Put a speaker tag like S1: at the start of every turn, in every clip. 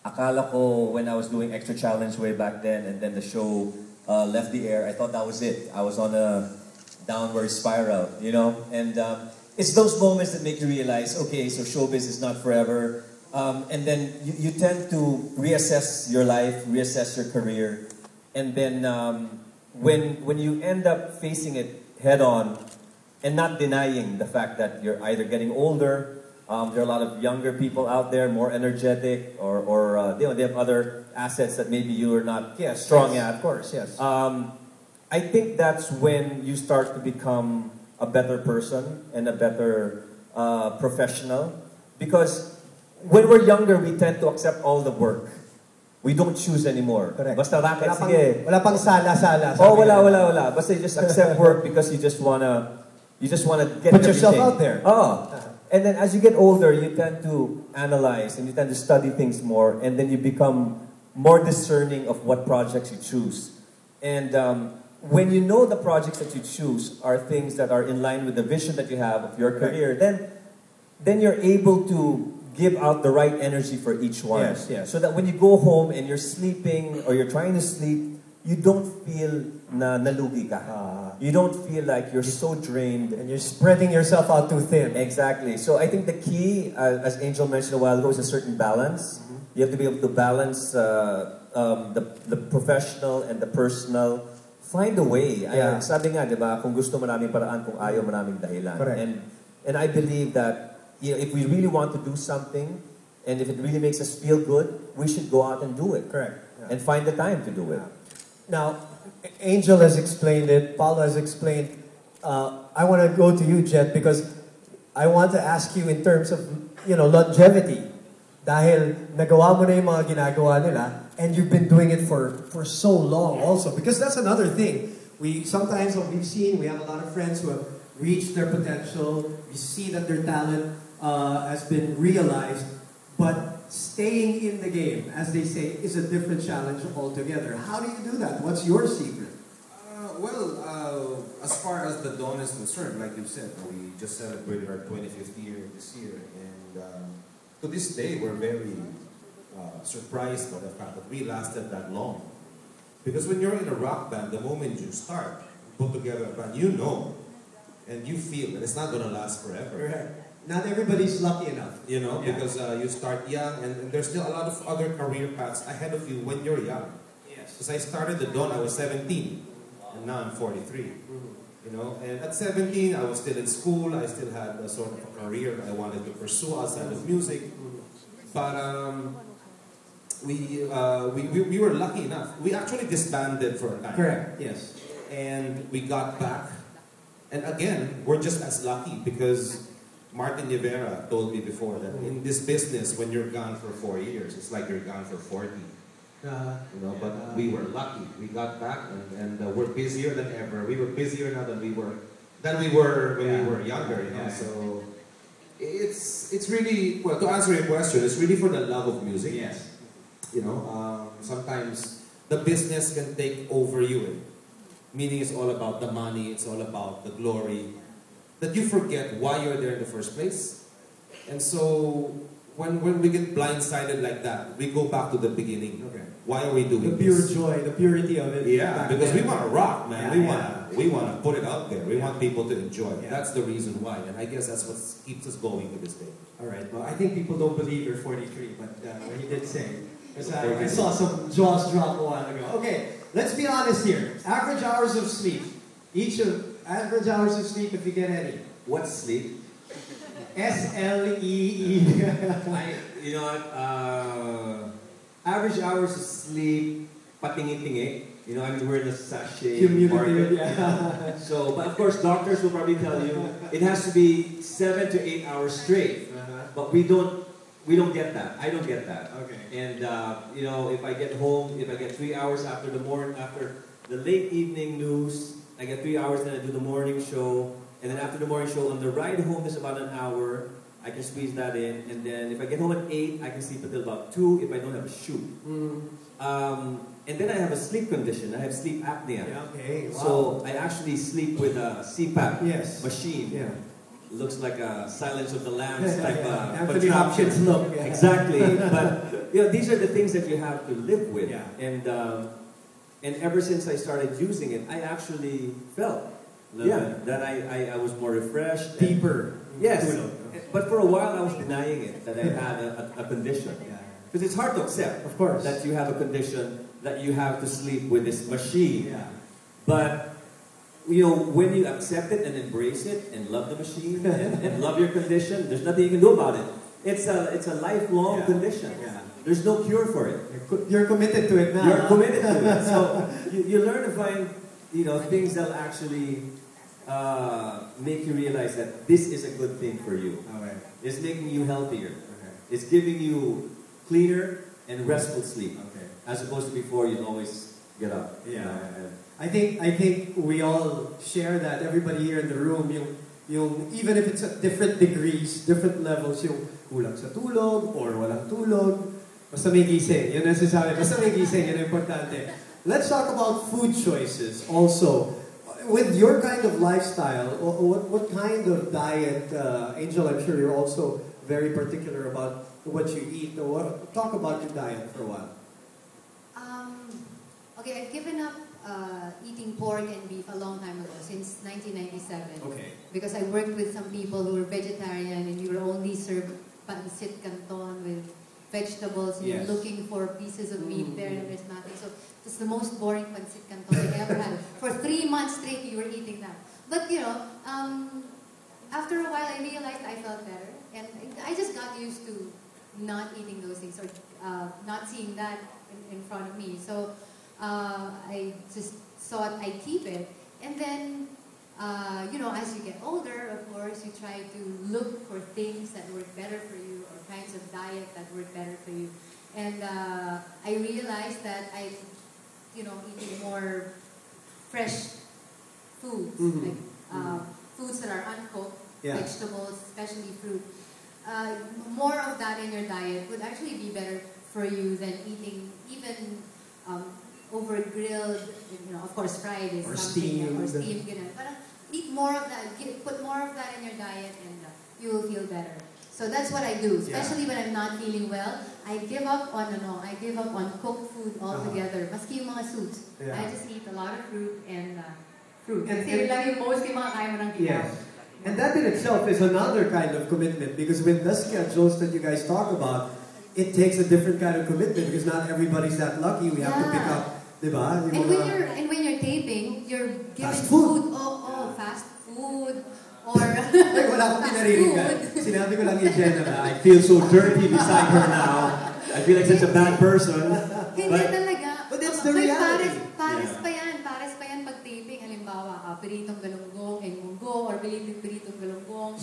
S1: akala ko when I was doing Extra Challenge way back then, and then the show left the air, I thought that was it. I was on a downward spiral, you know? And it's those moments that make you realize, okay, so showbiz is not forever. And then you tend to reassess your life, reassess your career. And then when you end up facing it head on and not denying the fact that you're either getting older, there are a lot of younger people out there, more energetic, or they have other assets that maybe you are not strong at.
S2: Of course, yes.
S1: I think that's when you start to become a better person and a better professional. Because when we're younger, we tend to accept all the work. We don't choose anymore.
S2: Correct.
S1: Basta racket, sige.
S2: Wala pang sala-sala.
S1: Oh, wala. Basta you just accept work because you just wanna get
S2: put yourself out there.
S1: Oh. And then as you get older, you tend to analyze and you tend to study things more, and then you become more discerning of what projects you choose. And when you know the projects that you choose are things that are in line with the vision that you have of your career, then you're able to give out the right energy for each one.
S2: Yes.
S1: So that when you go home and you're sleeping or you're trying to sleep, you don't feel na nalugi ka. You don't feel like you're so drained.
S2: And you're spreading yourself out too thin.
S1: Exactly. So I think the key, as Angel mentioned a while ago, is a certain balance. You have to be able to balance the professional and the personal. Find a way.
S2: Yeah.
S1: Sabi nga, di ba, kung gusto maraming paraan, kung ayaw maraming dahilan.
S2: Correct.
S1: And I believe that if we really want to do something, and if it really makes us feel good, we should go out and do it.
S2: Correct. Yeah.
S1: And find the time to do it.
S2: Now, Angel has explained it, Paulo has explained. I want to go to you, Jet, because I want to ask you in terms of, longevity. Dahil nagawa mo na yung mga ginagawa nila, and you've been doing it for so long also. Because that's another thing. Sometimes what we've seen, we have a lot of friends who have reached their potential. We see that their talent has been realized, but staying in the game, as they say, is a different challenge altogether. How do you do that? What's your secret?
S3: As far as the Dawn is concerned, like you said, we just celebrated our 25th year this year, and to this day, we're very surprised by the fact that we lasted that long. Because when you're in a rock band, the moment you start, put together a band, and you feel that it's not going to last forever.
S2: Right. Not everybody's lucky enough.
S3: Because you start young, and there's still a lot of other career paths ahead of you when you're young.
S2: Yes.
S3: Because I started the Dawn, I was 17, and now I'm 43. And at 17, I was still in school. I still had a sort of a career that I wanted to pursue outside of music. But we were lucky enough. We actually disbanded for a time.
S2: Correct. Yes.
S3: And we got back. And again, we're just as lucky because Martin Rivera told me before that in this business, when you're gone for 4 years, it's like you're gone for 40. But we were lucky. We got back, and we're busier than ever. We were busier now than we were when we were younger. So it's really, well, to answer your question, it's really for the love of music.
S2: Yes.
S3: Sometimes the business can take over you. Meaning it's all about the money, it's all about the glory, that you forget why you're there in the first place. And so when we get blindsided like that, we go back to the beginning.
S2: Okay.
S3: Why are we doing
S2: the pure
S3: this?
S2: joy, the purity of it?
S3: Yeah, because we want to rock, man.
S2: Yeah,
S3: we want to put it out there. We want people to enjoy it.
S2: Yeah.
S3: That's the reason why, and I guess that's what keeps us going to this day.
S2: All right. Well, I think people don't believe you're 43, but when you did say, because I saw some jaws drop a while ago. Okay, let's be honest here. Average hours of sleep. Average hours of sleep, if you get any.
S1: What's sleep?
S2: SLEE.
S1: You know what? Average hours of sleep, patingi-tingi. We're in a sachet market.
S2: Yeah.
S1: So, but of course, doctors will probably tell you it has to be 7 to 8 hours straight. But we don't get that. I don't get that.
S2: Okay.
S1: And if I get home, if I get 3 hours after the late evening news, I get 3 hours, then I do the morning show, and then after the morning show, on the ride home is about an hour. I can squeeze that in, and then if I get home at 8, I can sleep until about 2 if I don't have a shoot. And then I have a sleep condition. I have sleep apnea.
S2: Yeah, okay. Wow.
S1: So I actually sleep with a CPAP machine.
S2: Yeah.
S1: Looks like a Silence of the Lambs type of
S2: Anthony Hopkins look. Yeah.
S1: Exactly. But these are the things that you have to live with.
S2: Yeah.
S1: And ever since I started using it, I actually felt that I was more refreshed.
S2: Deeper.
S1: Yes.
S2: Tulog.
S1: But for a while, I was denying it, that I had a condition. Because it's hard to accept,
S2: Of course.
S1: that you have a condition, that you have to sleep with this machine.
S2: Yeah.
S1: But, when you accept it and embrace it and love the machine and love your condition, there's nothing you can do about it. It's a lifelong condition.
S2: Yeah.
S1: There's no cure for it.
S2: You're committed to it now.
S1: You're committed to it. So you learn to find, things that'll actually make you realize that this is a good thing for you.
S2: Okay.
S1: It's making you healthier.
S2: Okay.
S1: It's giving you cleaner and restful sleep.
S2: Okay.
S1: As opposed to before, you'd always get up.
S2: Yeah. I think we all share that. Everybody here in the room, yung even if it's at different degrees, different levels, yung kulang sa tulog or walang tulog, basta may gising. Yun ang sinasabi. Basta may gising, yun ang importante. Let's talk about food choices also. With your kind of lifestyle, what kind of diet, Angel, I'm sure you're also very particular about what you eat. Talk about your diet for a while.
S4: Okay, I've given up eating pork and beef a long time ago, since 1997.
S2: Okay.
S4: Because I worked with some people who were vegetarian and you were only served pancit canton with vegetables. And
S2: Yes.
S4: you're looking for pieces of meat there and there's nothing. So it's the most boring pancit canton I ever had. For 3 months straight, you were eating that. But after a while, I realized I felt better. And I just got used to not eating those things or not seeing that in front of me. So I just thought I'd keep it. And then, as you get older, of course, you try to look for things that work better for you or kinds of diet that work better for you. And I realized that eating more fresh foods, like foods that are uncooked, vegetables, especially fruit. More of that in your diet would actually be better for you than eating even over grilled, of course fried is
S2: Or
S4: something,
S2: steamed.
S4: or steamed, But eat more of that, put more of that in your diet and you will feel better. So that's what I do, especially when I'm not feeling well. I give up on cooked food altogether. Maski yung mga soups.
S2: Yeah.
S4: I just eat a lot of fruit and fruit.
S2: And-
S4: Kasi yun lang yung mostly makakain mo ng kilaw.
S2: Yes. And that in itself is another kind of commitment, because with the schedules that you guys talk about, it takes a different kind of commitment because not everybody's that lucky. We have to pick up, diba?
S4: And when you're taping, you're given
S2: Fast food.
S4: Fast food. Or
S2: Ay, wala akong pinaririnig. Sinabi ko lang in general.
S1: I feel so dirty beside her now. I feel like such a bad person.
S4: Hindi talaga.
S2: But that's the
S4: May
S2: reality.
S4: Pares pa yan pag taping. Halimbawa, piritong galunggong and munggo or piritong galunggong.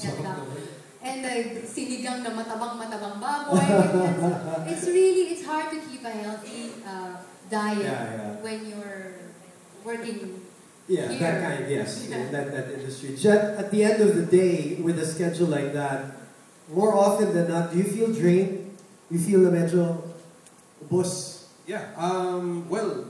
S4: And sinigang na matabang baboy. It's hard to keep a healthy diet when you're working.
S2: Yeah,
S4: here.
S2: that kind, yes. That industry. Jet, at the end of the day, with a schedule like that, more often than not, do you feel drained? You feel na medyo ubos?
S3: Yeah, well,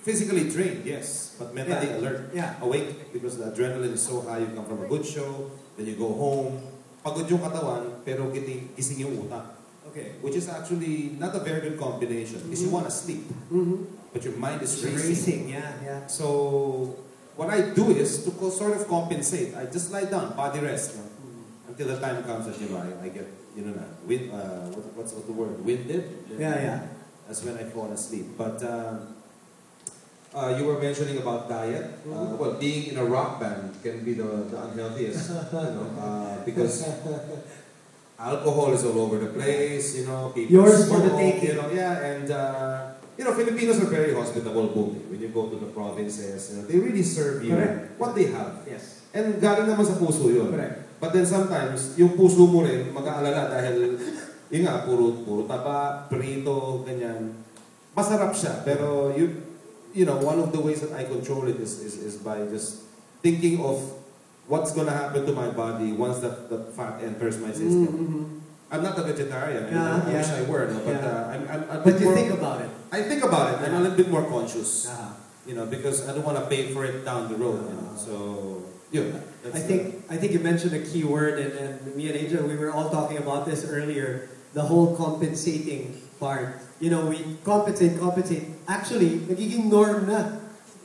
S3: physically drained, yes, but mentally alert, awake, because the adrenaline is so high. You come from a good show, then you go home, pagod yung katawan, pero gising yung utak.
S2: Okay.
S3: Which is actually not a very good combination, because you want to sleep, but your mind is racing.
S2: Racing, yeah.
S3: So, what I do is to sort of compensate. I just lie down, body rest, until the time comes that, I get, what's the word? Winded?
S2: Yeah.
S3: That's when I fall asleep. But you were mentioning about diet. Well, being in a rock band can be the unhealthiest, because alcohol is all over the place. People
S2: Yours
S3: smoke,
S2: for the taking.
S3: And Filipinos are very hospitable. When you go to the provinces, they really serve you what they have.
S2: Yes.
S3: And galing naman sa puso yun.
S2: Correct.
S3: But then sometimes, yung puso mo rin, mag-aalala dahil, yun nga, puro taba, prito, ganyan. Masarap siya, pero one of the ways that I control it is by just thinking of what's gonna happen to my body once that fat enters my system. I'm not a vegetarian. I wish I were, but I'm
S2: But you think about it.
S3: I think about it. I'm a little bit more conscious, because I don't want to pay for it down the road. So,
S2: I think you mentioned a key word, and me and Angel, we were all talking about this earlier. The whole compensating part. You know, we compensate. Actually, nagiging norm na.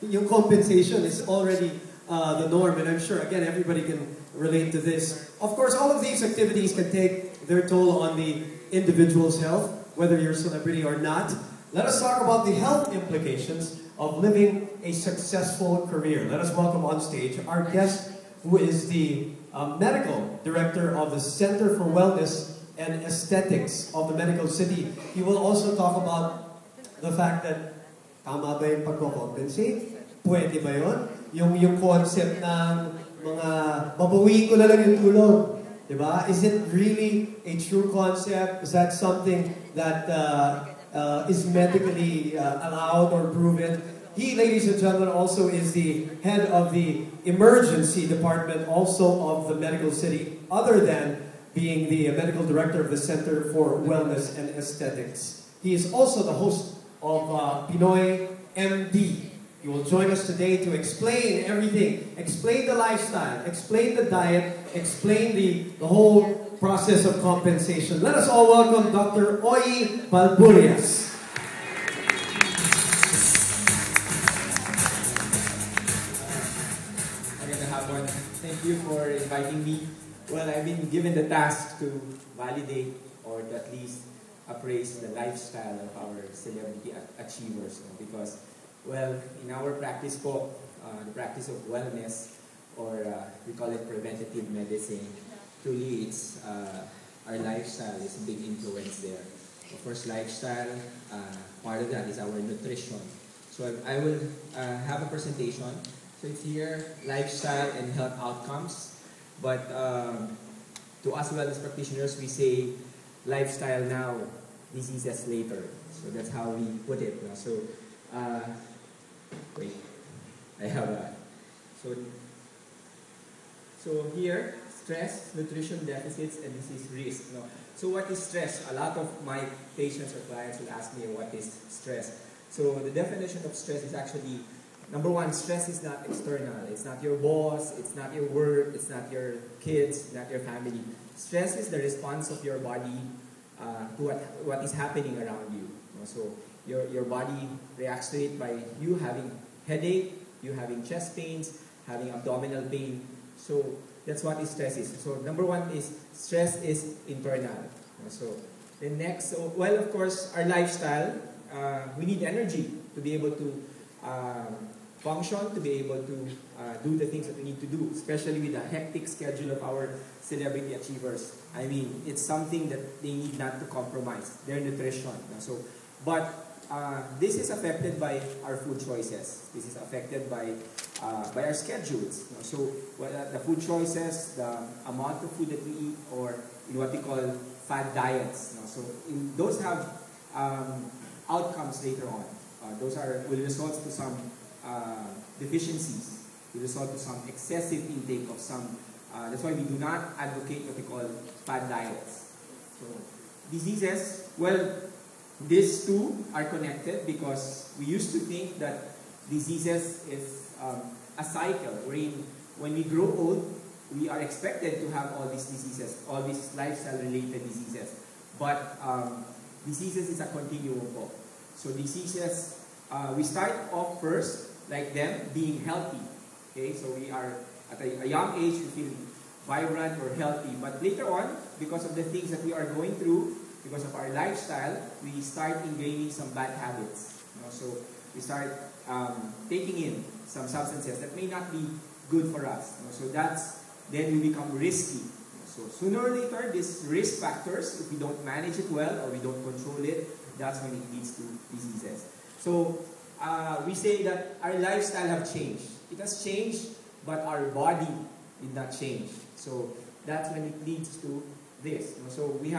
S2: Yung compensation is already the norm, and I'm sure, again, everybody can relate to this. Of course, all of these activities can take their toll on the individual's health, whether you're a celebrity or not. Let us talk about the health implications of living a successful career. Let us welcome on stage our guest, who is the medical director of the Center for Wellness and Aesthetics of the Medical City. He will also talk about the fact that tama ba yung pagko-compensate? Pwede ba yun? Yung concept ng mga babawiin ko na lang yung tulog. Diba? Is it really a true concept? Is that something that is medically allowed or proven? He, ladies and gentlemen, also is the head of the emergency department also of the Medical City, other than being the medical director of the Center for Wellness and Aesthetics. He is also the host of Pinoy MD. He will join us today to explain everything, explain the lifestyle, explain the diet, explain the whole process of compensation. Let us all welcome Dr. Oy Balburias.
S5: Thank you for inviting me. Well, I've been given the task to validate or to at least appraise the lifestyle of our celebrity achievers, because, well, in our practice po, the practice of wellness, or we call it preventative medicine, truly it's our lifestyle is a big influence there. Of course, lifestyle, part of that is our nutrition. So I will have a presentation. So it's here, lifestyle and health outcomes. But to us wellness practitioners, we say lifestyle now, diseases later. So that's how we put it. So, wait, I have a, so here, stress, nutrition deficits, and disease risk. So what is stress? A lot of my patients or clients will ask me, what is stress? So the definition of stress is actually, number one, stress is not external. It's not your boss, it's not your work, it's not your kids, not your family. Stress is the response of your body to what is happening around you. So your body reacts to it by you having headache, you having chest pains, having abdominal pain. So that's what stress is. So number one is stress is internal. So the next, well, of course, our lifestyle, we need energy to be able to function, to be able to do the things that we need to do, especially with the hectic schedule of our celebrity achievers. I mean, it's something that they need not to compromise, their nutrition. So, but this is affected by our food choices. This is affected by our schedules. So, the food choices, the amount of food that we eat, or in what we call fad diets. So, those have outcomes later on. Those will result to some deficiencies, will result to some excessive intake of some. That's why we do not advocate what we call fad diets. So, diseases, well, these two are connected because we used to think that diseases is a cycle wherein when we grow old, we are expected to have all these diseases, all these lifestyle-related diseases. But diseases is a continuum po. So diseases, we start off first, like them, being healthy. Okay, so we are, at a young age, we feel vibrant or healthy. But later on, because of the things that we are going through, because of our lifestyle, we start ingraining some bad habits. So we start taking in some substances that may not be good for us. So then we become risky. So sooner or later, these risk factors, if we don't manage it well or we don't control it, that's when it leads to diseases. So we say that our lifestyle have changed. It has changed, but our body did not change. So that's when it leads to this. So we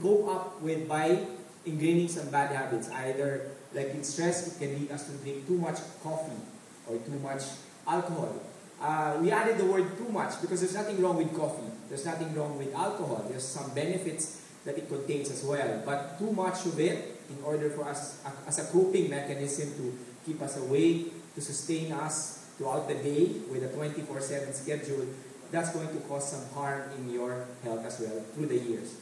S5: cope up with by ingraining some bad habits. Either like in stress, it can lead us to drink too much coffee or too much alcohol. We added the word too much because there's nothing wrong with coffee. There's nothing wrong with alcohol. There's some benefits that it contains as well. But too much of it, in order for us, as a coping mechanism to keep us awake, to sustain us throughout the day with a 24/7 schedule, that's going to cause some harm in your health as well through the years.